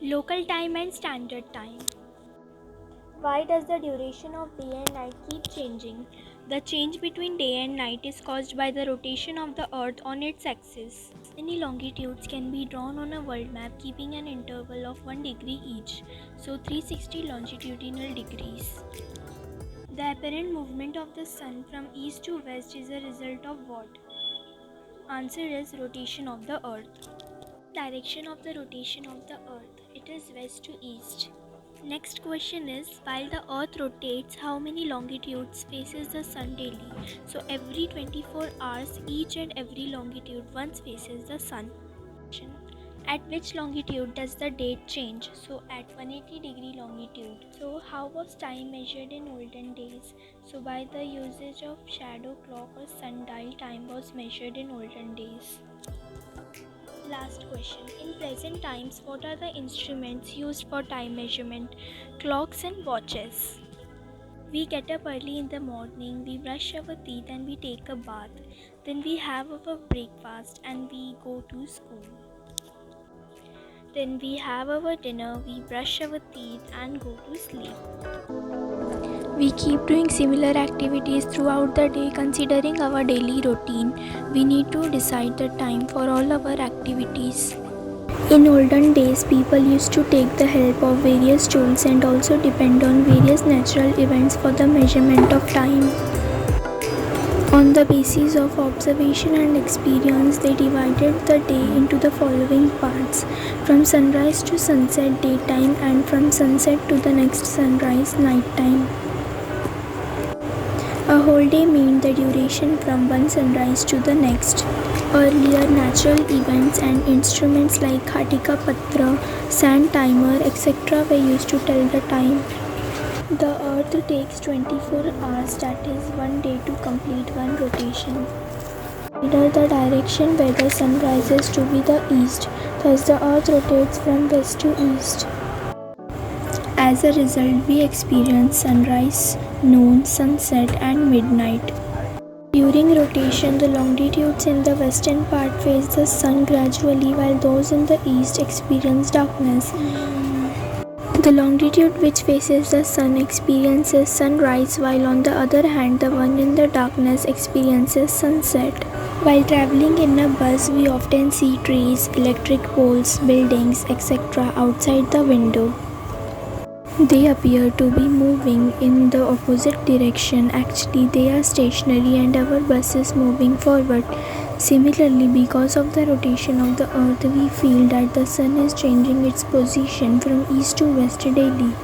Local time and standard time. Why does the duration of day and night keep changing? The change between day and night is caused by the rotation of the earth on its axis. Many longitudes can be drawn on a world map keeping an interval of 1 degree each, so 360 longitudinal degrees. The apparent movement of the sun from east to west is a result of what? Answer is rotation of the earth. Direction of the rotation of the earth. It is west to east. Next question is, while the earth rotates, how many longitudes faces the sun daily? So every 24 hours, each and every longitude once faces the sun. At which longitude does the date change? So at 180 degree longitude. So how was time measured in olden days? So by the usage of shadow clock or sundial, time was measured in olden days. Last question. In present times, what are the instruments used for time measurement? Clocks and watches. We get up early in the morning, we brush our teeth and we take a bath. Then we have our breakfast and we go to school. Then we have our dinner, we brush our teeth and go to sleep. We keep doing similar activities throughout the day. Considering our daily routine, we need to decide the time for all our activities. In olden days, people used to take the help of various tools and also depend on various natural events for the measurement of time. On the basis of observation and experience, they divided the day into the following parts: from sunrise to sunset, daytime, and from sunset to the next sunrise, nighttime. A whole day meant the duration from one sunrise to the next. Earlier natural events and instruments like Khatika Patra, sand timer, etc. were used to tell the time. The earth takes 24 hours, that is one day, to complete one rotation. Consider the direction where the sun rises to be the east, thus the earth rotates from west to east. As a result, we experience sunrise, noon, sunset and midnight. During rotation, the longitudes in the western part face the sun gradually, while those in the east experience darkness. The longitude which faces the sun experiences sunrise, while on the other hand, the one in the darkness experiences sunset. While traveling in a bus, we often see trees, electric poles, buildings, etc. outside the window. They appear to be moving in the opposite direction. Actually, they are stationary and our bus is moving forward. Similarly, because of the rotation of the earth, we feel that the sun is changing its position from east to west daily.